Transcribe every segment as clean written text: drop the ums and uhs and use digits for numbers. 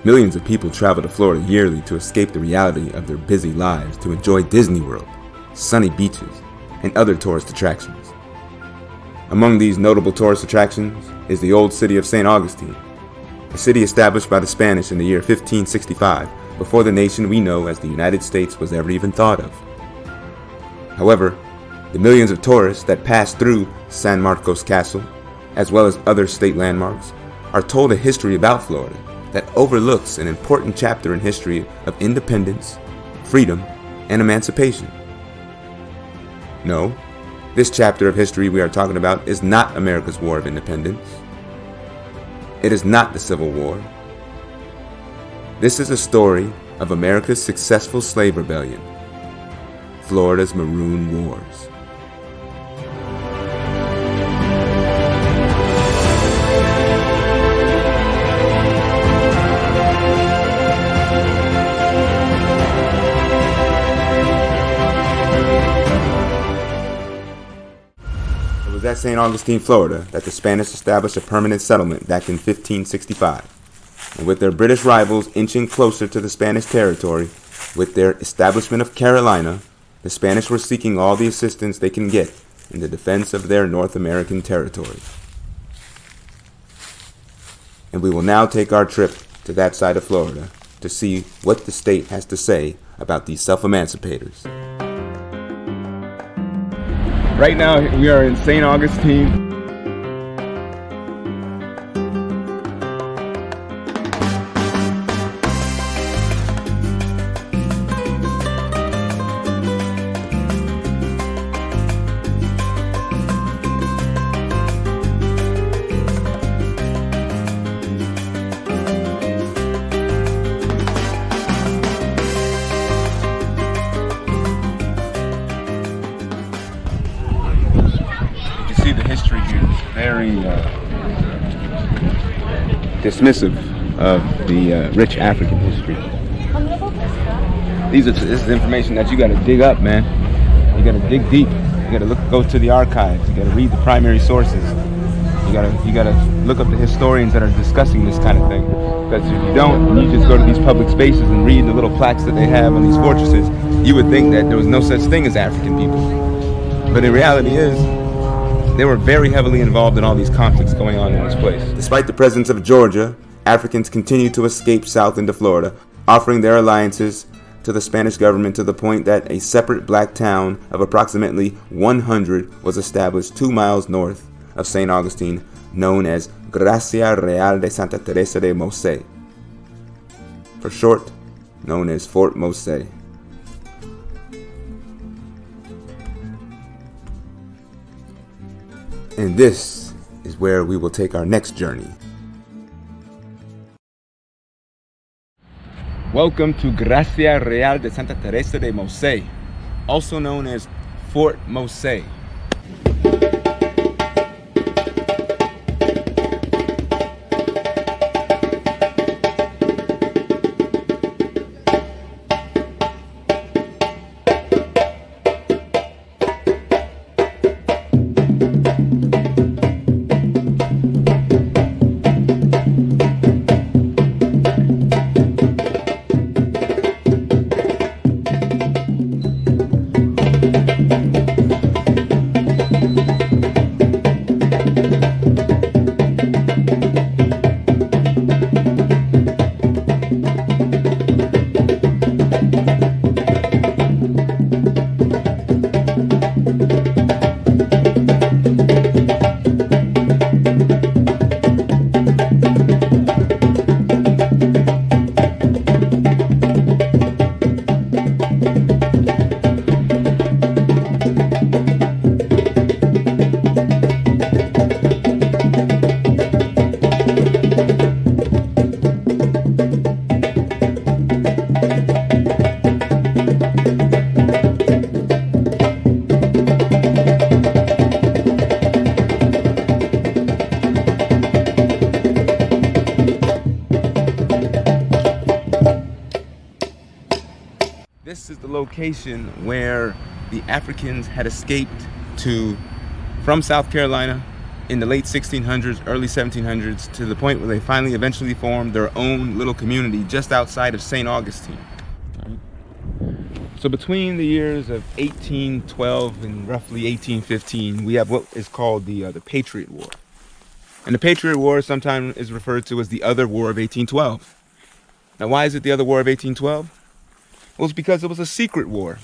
Millions of people travel to Florida yearly to escape the reality of their busy lives to enjoy Disney World, sunny beaches, and other tourist attractions. Among these notable tourist attractions is the old city of St. Augustine, a city established by the Spanish in the year 1565, before the nation we know as the United States was ever even thought of. However, the millions of tourists that pass through San Marcos Castle, as well as other state landmarks, are told a history about Florida that overlooks an important chapter in history of independence, freedom, and emancipation. No, this chapter of history we are talking about is not America's War of Independence. It is not the Civil War. This is a story of America's successful slave rebellion, Florida's Maroon Wars. It was at St. Augustine, Florida, that the Spanish established a permanent settlement back in 1565. And with their British rivals inching closer to the Spanish territory, with their establishment of Carolina, the Spanish were seeking all the assistance they can get in the defense of their North American territory. And we will now take our trip to that side of Florida to see what the state has to say about these self-emancipators. Right now, we are in St. Augustine. The history here is very dismissive of the rich African history. This is information that you got to dig up, man. You got to dig deep. You got to go to the archives. You got to read the primary sources. You got to look up the historians that are discussing this kind of thing. Because if you don't, and you just go to these public spaces and read the little plaques that they have on these fortresses, you would think that there was no such thing as African people. But the reality is, they were very heavily involved in all these conflicts going on in this place. Despite the presence of Georgia, Africans continued to escape south into Florida, offering their alliances to the Spanish government to the point that a separate black town of approximately 100 was established 2 miles north of St. Augustine, known as Gracia Real de Santa Teresa de Mose, for short, known as Fort Mose. And this is where we will take our next journey. Welcome to Gracia Real de Santa Teresa de Mose, also known as Fort Mose. This is the location where the Africans had escaped from South Carolina in the late 1600s, early 1700s, to the point where they finally eventually formed their own little community just outside of St. Augustine. Right? So between the years of 1812 and roughly 1815, we have what is called the Patriot War. And the Patriot War sometimes is referred to as the Other War of 1812. Now, why is it the Other War of 1812? Well, it's because it was a secret war.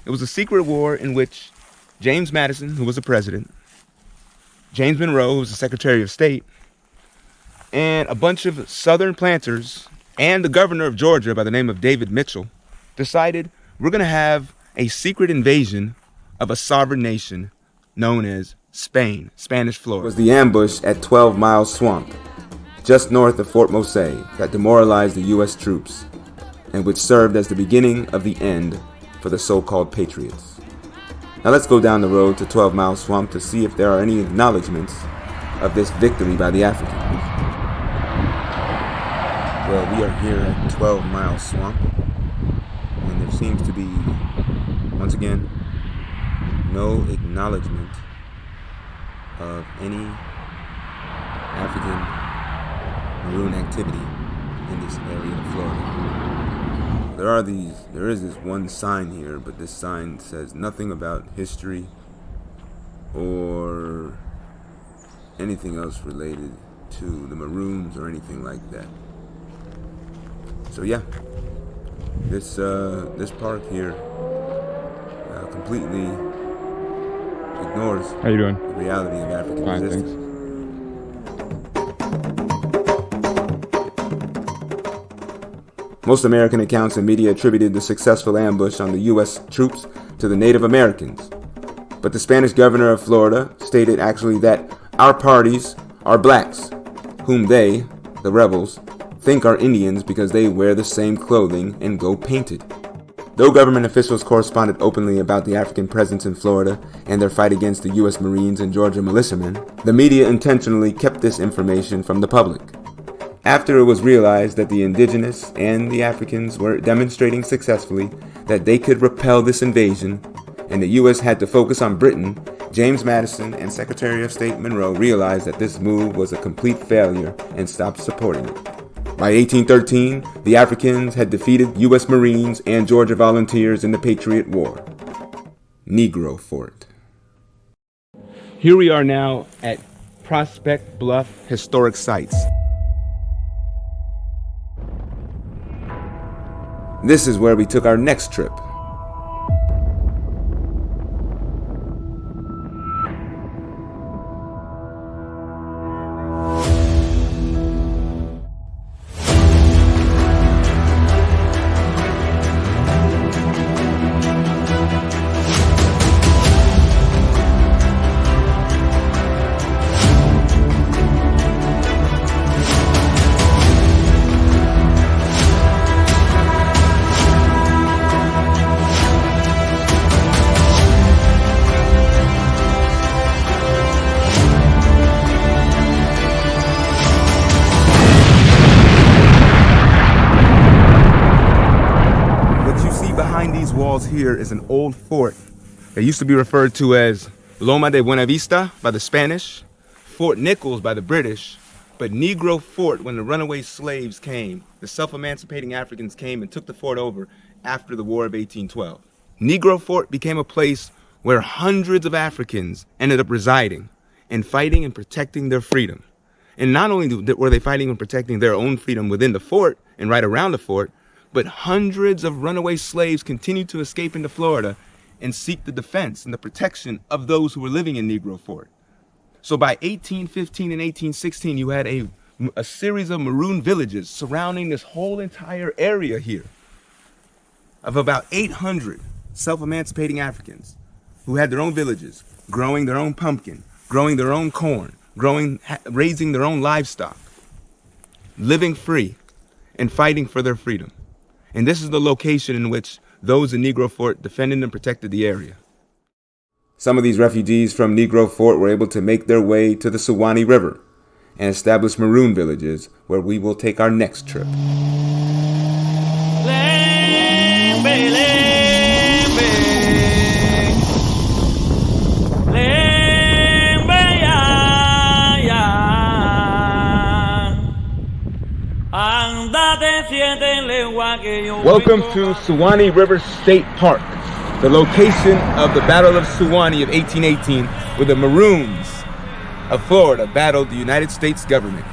It was a secret war in which James Madison, who was the president, James Monroe, who was the Secretary of State, and a bunch of Southern planters and the governor of Georgia by the name of David Mitchell decided we're going to have a secret invasion of a sovereign nation known as Spain, Spanish Florida. It was the ambush at 12 Mile Swamp, just north of Fort Mose, that demoralized the U.S. troops, and which served as the beginning of the end for the so-called Patriots. Now let's go down the road to 12 Mile Swamp to see if there are any acknowledgments of this victory by the Africans. Well, we are here at 12 Mile Swamp, and there seems to be, once again, no acknowledgement of any African maroon activity in this area of Florida. There is this one sign here, but this sign says nothing about history or anything else related to the Maroons or anything like that. So yeah, this park here completely ignores How you doing? the reality of African Fine, resistance. thanks. Most American accounts and media attributed the successful ambush on the U.S. troops to the Native Americans. But the Spanish governor of Florida stated actually that our parties are blacks, whom they, the rebels, think are Indians because they wear the same clothing and go painted. Though government officials corresponded openly about the African presence in Florida and their fight against the U.S. Marines and Georgia militiamen, the media intentionally kept this information from the public. After it was realized that the indigenous and the Africans were demonstrating successfully that they could repel this invasion, and the U.S. had to focus on Britain, James Madison and Secretary of State Monroe realized that this move was a complete failure and stopped supporting it. By 1813, the Africans had defeated U.S. Marines and Georgia volunteers in the Patriot War. Negro Fort. Here we are now at Prospect Bluff Historic Sites. This is where we took our next trip. Walls here is an old fort that used to be referred to as Loma de Buena Vista by the Spanish, Fort Nichols by the British, but Negro Fort when the runaway slaves came, the self-emancipating Africans came and took the fort over after the War of 1812. Negro Fort became a place where hundreds of Africans ended up residing and fighting and protecting their freedom. And not only were they fighting and protecting their own freedom within the fort and right around the fort, but hundreds of runaway slaves continued to escape into Florida and seek the defense and the protection of those who were living in Negro Fort. So by 1815 and 1816, you had a series of maroon villages surrounding this whole entire area here of about 800 self-emancipating Africans who had their own villages, growing their own pumpkin, growing their own corn, raising their own livestock, living free and fighting for their freedom. And this is the location in which those in Negro Fort defended and protected the area. Some of these refugees from Negro Fort were able to make their way to the Suwanee River and establish maroon villages where we will take our next trip. Welcome to Suwanee River State Park, the location of the Battle of Suwanee of 1818, where the Maroons of Florida battled the United States government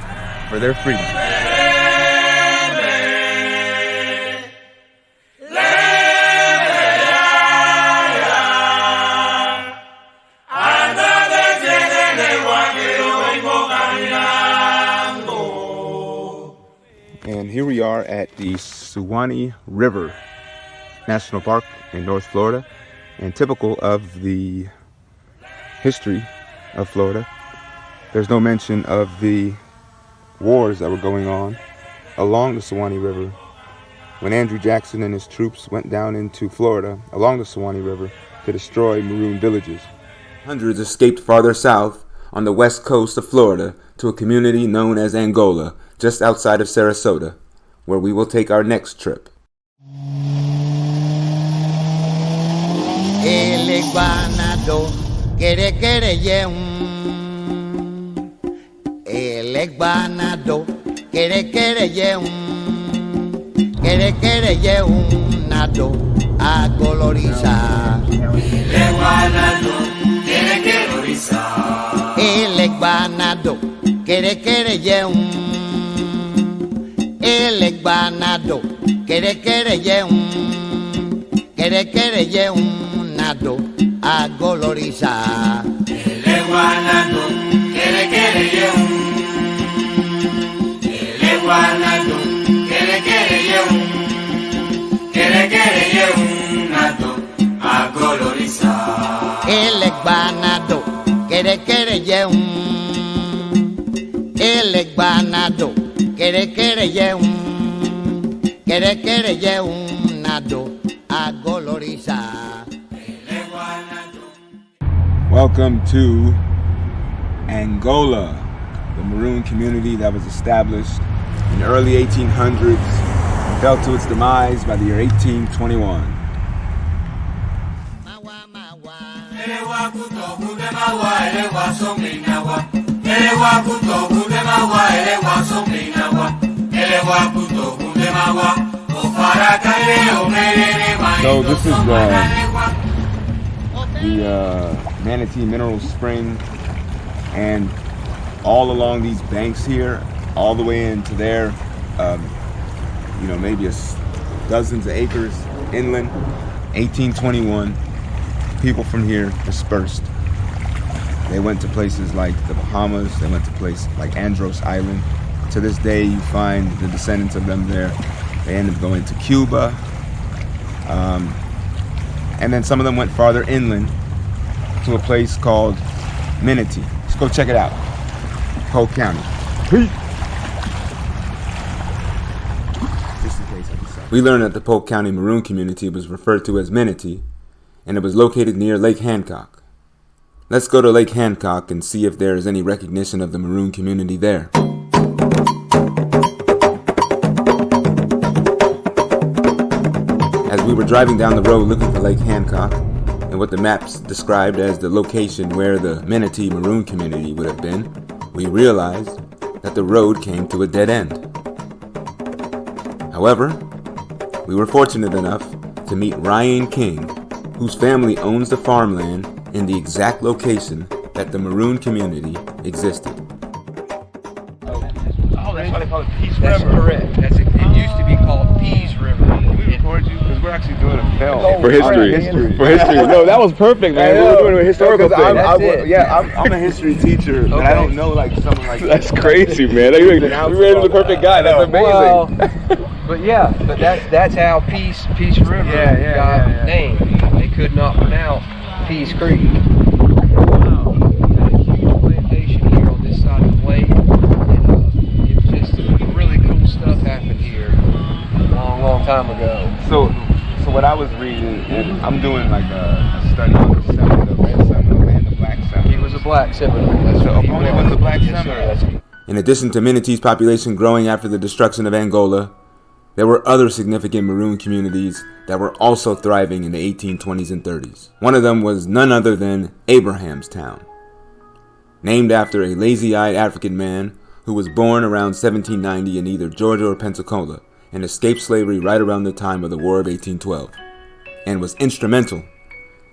for their freedom. And here we are at the Suwanee River National Park in North Florida, and typical of the history of Florida, there's no mention of the wars that were going on along the Suwanee River when Andrew Jackson and his troops went down into Florida along the Suwanee River to destroy Maroon villages. Hundreds escaped farther south on the west coast of Florida to a community known as Angola, just outside of Sarasota, where we will take our next trip. El iguanado quiere yeun. El iguanado quiere yeun. Quiere yeun nado a colorizar. El iguanado quiere colorizar. El iguanado quiere yeun. El iguanado quiere yeun. Quiere yeun nado a colorizar. El iguanado quiere yeun. El iguanado quiere yeun. Quiere yeun nado a colorizar. El iguanado quiere yeun. El iguanado quiere yeun. Quiere yeun nado a colorizar. Welcome to Angola, the Maroon community that was established in the early 1800s and fell to its demise by the year 1821. So this is the Manatee mineral spring, and all along these banks here, all the way into there, maybe dozens of acres inland. 1821, people from here dispersed. They went to places like the Bahamas. They went to places like Andros Island. To this day, you find the descendants of them there. They ended up going to Cuba. And then some of them went farther inland to a place called Manatee. Let's go check it out. Polk County. We learned that the Polk County Maroon community was referred to as Manatee, and it was located near Lake Hancock. Let's go to Lake Hancock and see if there is any recognition of the Maroon community there. As we were driving down the road looking for Lake Hancock, and what the maps described as the location where the Manatee Maroon community would have been, we realized that the road came to a dead end. However, we were fortunate enough to meet Ryan King, whose family owns the farmland in the exact location that the Maroon community existed. Oh, that's why they call it Peace River. That's correct. It used to be called Peace River. Can we record you? Because we're actually doing a film. For history. For history. No, that was perfect, man. We were doing a historical thing. I'm a history teacher, and I don't know someone like That's crazy, man. We ran into the perfect guy. That's amazing. But that's how Peace River got named. They could not pronounce Peace Creek. Wow. We had a huge plantation here on this side of the lake, and it's just really cool stuff happened here a long time ago. So what I was reading, and I'm doing like a study on the Seminole, the Red Seminole and the Black Seminole. He was a Black Seminole. So opponent was a Black Seminole. Seminole. In addition to Manatee's population growing after the destruction of Angola, there were other significant Maroon communities that were also thriving in the 1820s and 30s. One of them was none other than Abrahamstown, named after a lazy-eyed African man who was born around 1790 in either Georgia or Pensacola, and escaped slavery right around the time of the War of 1812, and was instrumental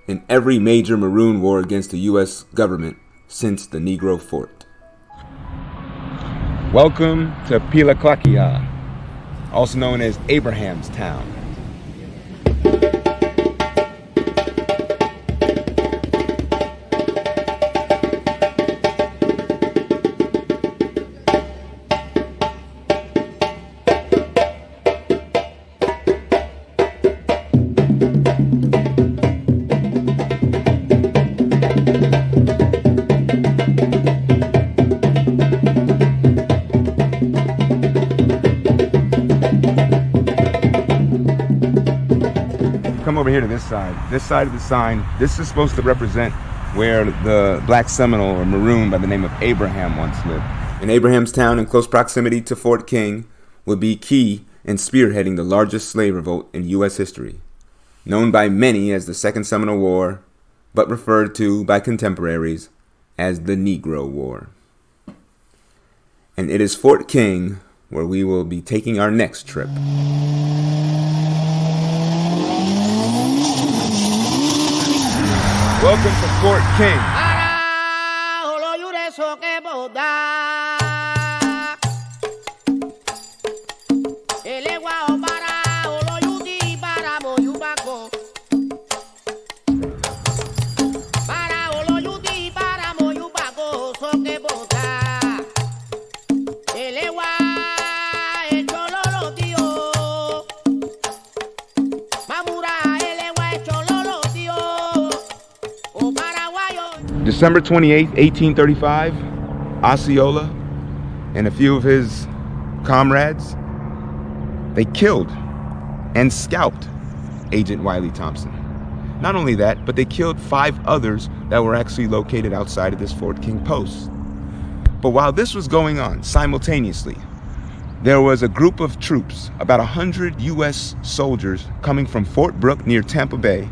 in every major Maroon War against the U.S. government since the Negro Fort. Welcome to Pilaclaquia, also known as Abraham's Town. Come over here to this side. This side of the sign, this is supposed to represent where the black Seminole or Maroon by the name of Abraham once lived. And Abraham's Town, in close proximity to Fort King, would be key in spearheading the largest slave revolt in U.S. history, known by many as the Second Seminole War, but referred to by contemporaries as the Negro War. And it is Fort King where we will be taking our next trip. Welcome to Fort King. December 28th, 1835, Osceola and a few of his comrades, they killed and scalped Agent Wiley Thompson. Not only that, but they killed 5 others that were actually located outside of this Fort King post. But while this was going on simultaneously, there was a group of troops, about 100 U.S. soldiers coming from Fort Brooke near Tampa Bay,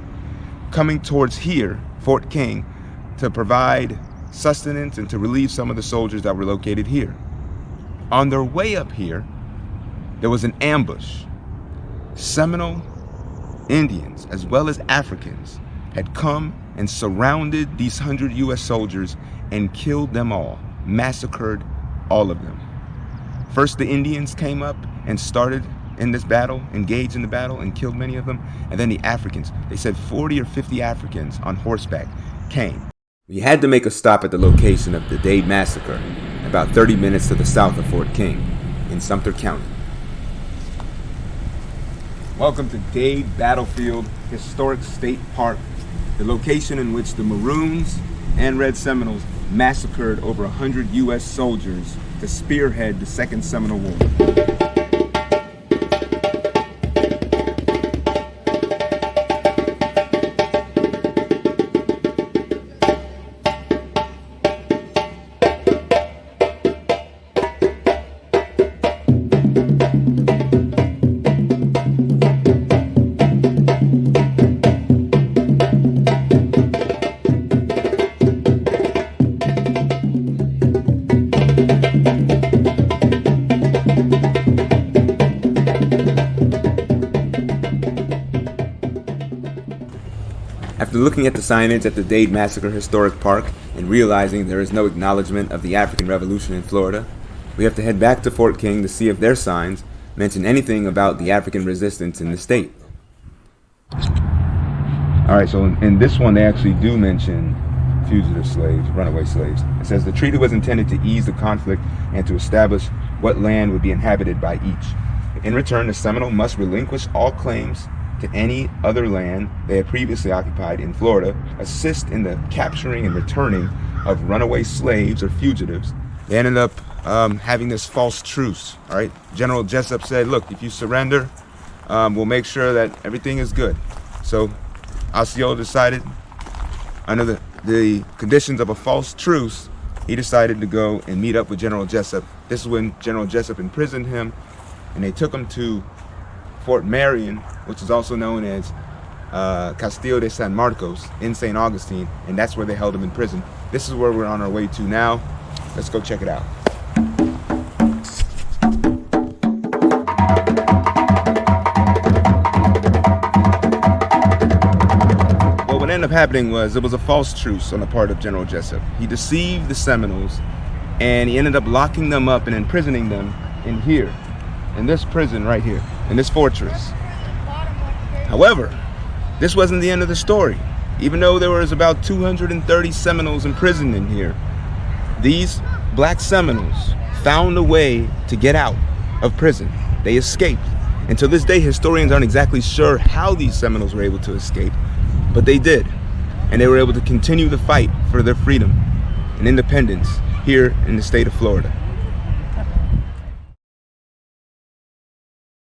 coming towards here, Fort King, to provide sustenance and to relieve some of the soldiers that were located here. On their way up here, there was an ambush. Seminole Indians, as well as Africans, had come and surrounded these 100 U.S. soldiers and killed them all, massacred all of them. First, the Indians came up and started in this battle, engaged in the battle, and killed many of them. And then the Africans, they said 40 or 50 Africans on horseback came. We had to make a stop at the location of the Dade Massacre, about 30 minutes to the south of Fort King, in Sumter County. Welcome to Dade Battlefield Historic State Park, the location in which the Maroons and Red Seminoles massacred over 100 U.S. soldiers to spearhead the Second Seminole War. After looking at the signage at the Dade Massacre Historic Park and realizing there is no acknowledgement of the African Revolution in Florida, we have to head back to Fort King to see if their signs mention anything about the African resistance in the state. Alright, so in this one they actually do mention fugitive slaves, runaway slaves. It says the treaty was intended to ease the conflict and to establish what land would be inhabited by each. In return, the Seminole must relinquish all claims to any other land they had previously occupied in Florida, assist in the capturing and returning of runaway slaves or fugitives. They ended up having this false truce. All right, General Jessup said, look, if you surrender, we'll make sure that everything is good. So Osceola decided, under the conditions of a false truce, he decided to go and meet up with General Jessup. This is when General Jessup imprisoned him, and they took him to Fort Marion, which is also known as Castillo de San Marcos in St. Augustine, and that's where they held him in prison. This is where we're on our way to now. Let's go check it out. ended up happening was it was a false truce on the part of General Jessup. He deceived the Seminoles, and he ended up locking them up and imprisoning them in here, in this prison right here, in this fortress. However, this wasn't the end of the story. Even though there was about 230 Seminoles imprisoned in here, these black Seminoles found a way to get out of prison. They escaped. And to this day, historians aren't exactly sure how these Seminoles were able to escape, but they did. And they were able to continue the fight for their freedom and independence here in the state of Florida.